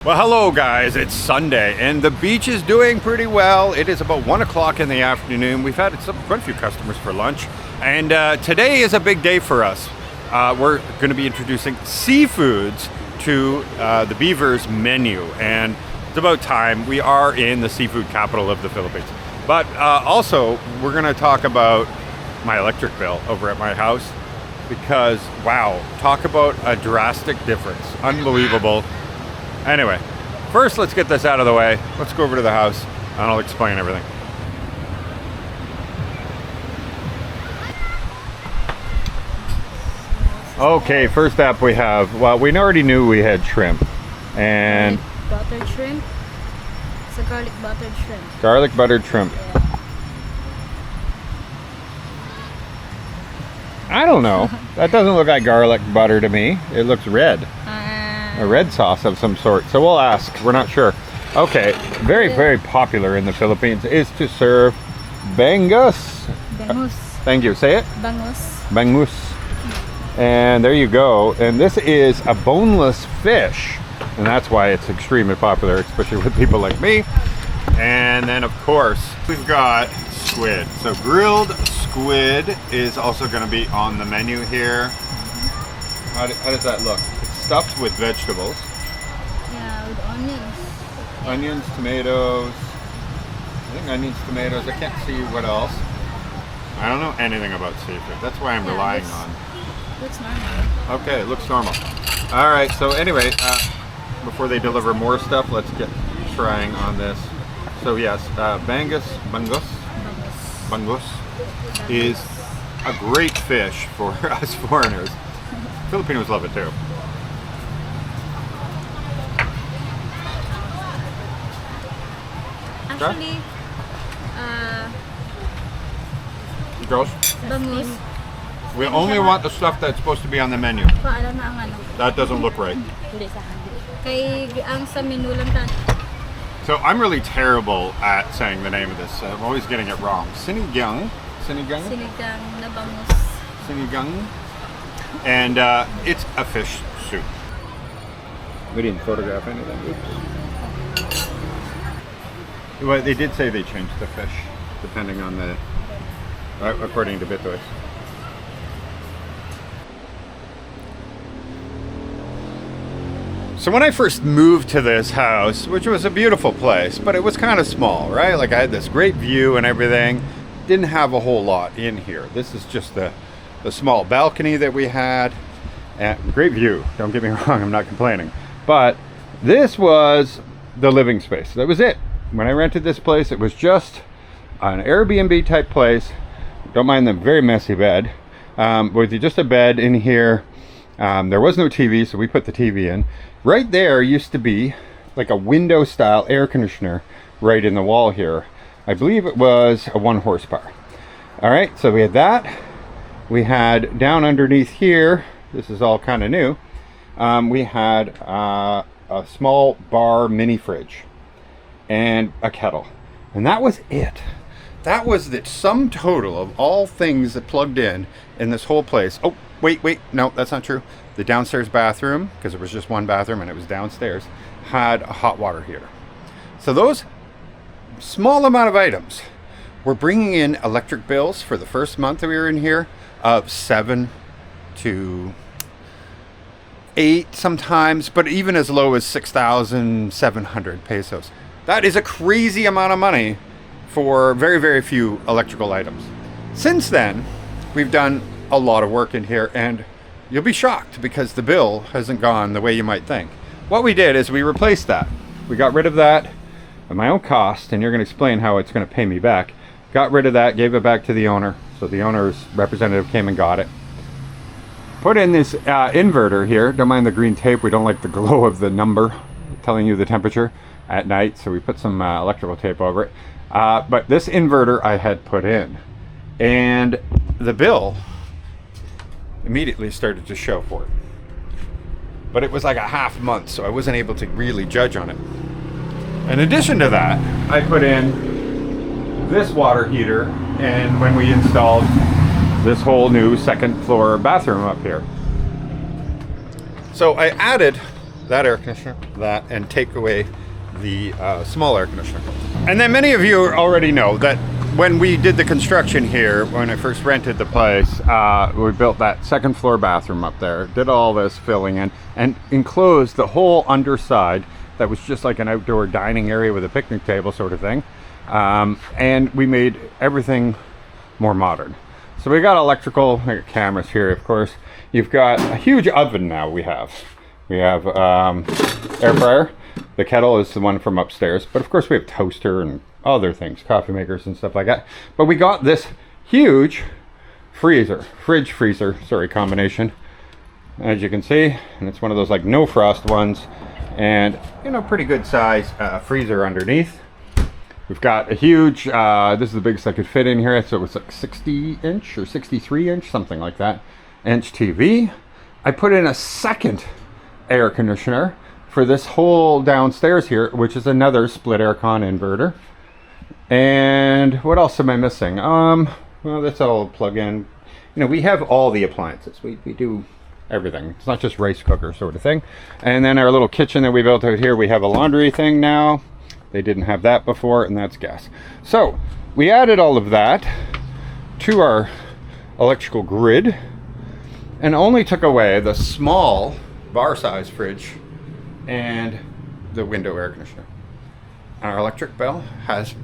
Well, hello guys, it's Sunday and the beach is doing pretty well. It is about 1 o'clock in the afternoon. We've had quite a few customers for lunch, and today is a big day for us. We're going to be introducing seafoods to the Beaver's menu, and it's about time. We are in the seafood capital of the Philippines. But also, we're going to talk about my electric bill over at my house because, wow, talk about a drastic difference. Unbelievable. Anyway, first let's get this out of the way. Let's go over to the house and I'll explain everything. Okay, first up we have, well, we already knew we had shrimp. And buttered shrimp. It's a garlic buttered shrimp. Garlic buttered shrimp. Yeah. I don't know. That doesn't look like garlic butter to me. It looks red. A red sauce of some sort. So we'll ask. We're not sure. Okay, very popular in the Philippines is to serve bangus. Bangus. Thank you. Say it. Bangus. Bangus. And there you go. And this is a boneless fish. And that's why it's extremely popular, especially with people like me. And then of course, we've got squid. So grilled squid is also going to be on the menu here. How does that look? Stuffed with vegetables. Yeah, with onions. Onions, tomatoes. I think onions, tomatoes. I can't see what else. I don't know anything about seafood. That's why I'm relying on. Looks normal. Okay, it looks normal. All right, so anyway, before they deliver more stuff, let's get trying on this. So yes, bangus is a great fish for us foreigners. Filipinos love it too. Actually, Girls, bangus. we only want the stuff that's supposed to be on the menu. Paalam na ang ano. That doesn't look right. Kay ang sa menu lang ta. So I'm really terrible at saying the name of this. I'm always getting it wrong. Sinigang. Sinigang na bangus. Sinigang. And it's a fish soup. We didn't photograph anything. Oops. Well, they did say they changed the fish, depending on the, according to Bitoy. So when I first moved to this house, which was a beautiful place, but it was kind of small, right? Like I had this great view and everything. Didn't have a whole lot in here. This is just the small balcony that we had. And great view, don't get me wrong, I'm not complaining. But this was the living space. That was it. When I rented this place, it was just an Airbnb type place. Don't mind the very messy bed. With just a bed in here. There was no TV, so we put the TV in. Right there used to be like a window style air conditioner right in the wall here. I believe it was a 1 horsepower. All right, so we had that. We had down underneath here, this is all kind of new, we had a small bar mini fridge and a kettle, and that was it. That was the sum total of all things that plugged in this whole place. Oh, wait, no, that's not true. The downstairs bathroom, because it was just one bathroom and it was downstairs, had a hot water heater. So those small amount of items were bringing in electric bills for the first month that we were in here of 7 to 8 sometimes, but even as low as 6,700 pesos. That is a crazy amount of money for very few electrical items. Since then, we've done a lot of work in here, and you'll be shocked because the bill hasn't gone the way you might think. What we did is we replaced that. We got rid of that at my own cost, and you're going to explain how it's going to pay me back. Got rid of that, gave it back to the owner. So the owner's representative came and got it. Put in this inverter here. Don't mind the green tape. We don't like the glow of the number telling you the temperature at night. So we put some electrical tape over it. But this inverter I had put in. And the bill immediately started to show for it. But it was like a half month, so I wasn't able to really judge on it. In addition to that, I put in this water heater, and when we installed this whole new second floor bathroom up here. So I added that air conditioner, that, and take away the small air conditioner. And then many of you already know that when we did the construction here, when I first rented the place, we built that second floor bathroom up there, did all this filling in, and enclosed the whole underside that was just like an outdoor dining area with a picnic table sort of thing. And we made everything more modern. So we got electrical, we got cameras here, of course. You've got a huge oven now we have. We have air fryer. The kettle is the one from upstairs, but of course we have toaster and other things, coffee makers and stuff like that. But we got this huge fridge freezer combination, as you can see, and it's one of those like no frost ones, and you know, pretty good size freezer underneath. We've got a huge, this is the biggest I could fit in here, so it was like 60 inch or 63 inch, something like that, inch TV. I put in a second air conditioner for this whole downstairs here, which is another split aircon inverter. And what else am I missing? Well, that's all plug in. You know, we have all the appliances. We do everything. It's not just rice cooker sort of thing. And then our little kitchen that we built out here, we have a laundry thing now. They didn't have that before, and that's gas. So we added all of that to our electrical grid and only took away the small bar size fridge and the window air conditioner. Our electric bill has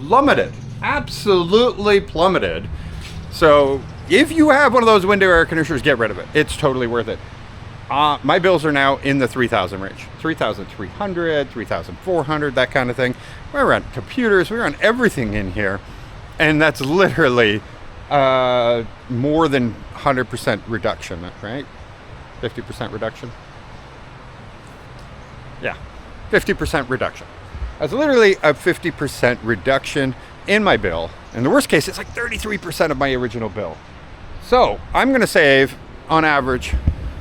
plummeted, absolutely plummeted. So if you have one of those window air conditioners, get rid of it. It's totally worth it. My bills are now in the 3,000 range, 3,300, 3,400, that kind of thing. We're on computers, we're on everything in here. And that's literally more than 100% reduction, right? 50% reduction. Yeah, 50% reduction. That's literally a 50% reduction in my bill. In the worst case, it's like 33% of my original bill. So I'm gonna save, on average,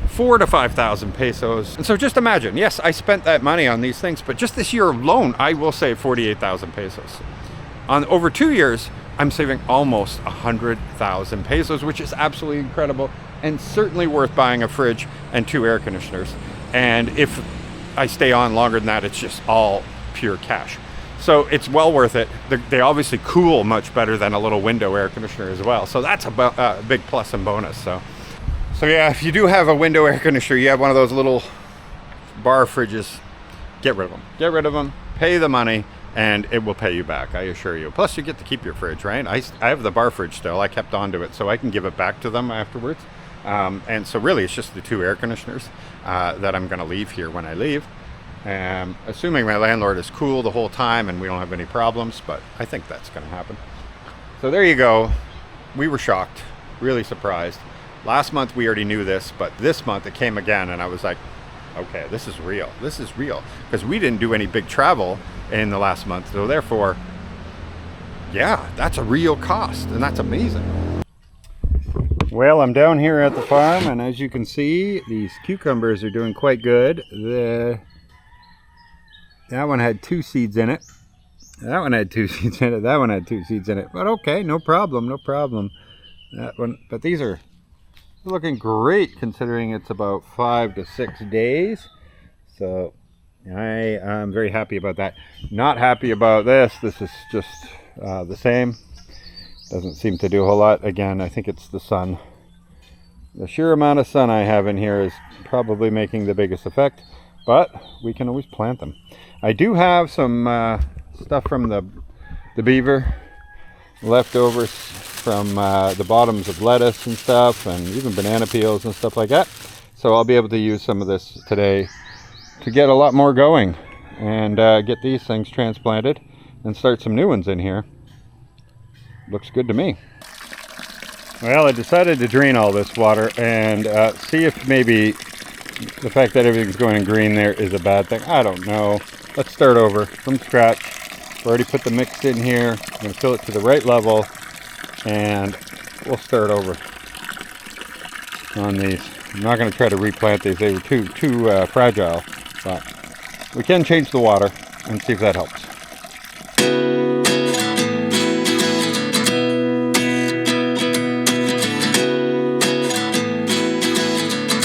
4,000 to 5,000 pesos. And so just imagine, yes, I spent that money on these things, but just this year alone, I will save 48,000 pesos. On over 2 years, I'm saving almost 100,000 pesos, which is absolutely incredible and certainly worth buying a fridge and 2 air conditioners. And if I stay on longer than that, it's just all pure cash. So it's well worth it. They obviously cool much better than a little window air conditioner as well. So that's a big plus and bonus. So yeah, if you do have a window air conditioner, you have one of those little bar fridges, get rid of them. Get rid of them, pay the money, and it will pay you back, I assure you. Plus you get to keep your fridge, right? I have the bar fridge still. I kept onto it so I can give it back to them afterwards. And so really it's just the 2 air conditioners that I'm gonna leave here when I leave. Assuming my landlord is cool the whole time and we don't have any problems, but I think that's gonna happen. So there you go. We were shocked, really surprised. Last month we already knew this, but this month it came again and I was like, okay, this is real. This is real. Because we didn't do any big travel in the last month. So therefore, yeah, that's a real cost and that's amazing. Well, I'm down here at the farm and as you can see, these cucumbers are doing quite good. That one had 2 seeds in it. That one had 2 seeds in it. That one had 2 seeds in it. But okay, no problem, no problem. That one, but these are looking great considering it's about 5 to 6 days. So I am very happy about that. Not happy about this. This is just the same. Doesn't seem to do a whole lot. Again, I think it's the sun. The sheer amount of sun I have in here is probably making the biggest effect, but we can always plant them. I do have some stuff from the beaver, leftovers from the bottoms of lettuce and stuff, and even banana peels and stuff like that. So I'll be able to use some of this today to get a lot more going and get these things transplanted and start some new ones in here. Looks good to me. Well, I decided to drain all this water and see if maybe the fact that everything's going in green there is a bad thing. I don't know. Let's start over from scratch. I've already put the mix in here. I'm going to fill it to the right level and we'll start over on these. I'm not going to try to replant these. They were too fragile, but we can change the water and see if that helps.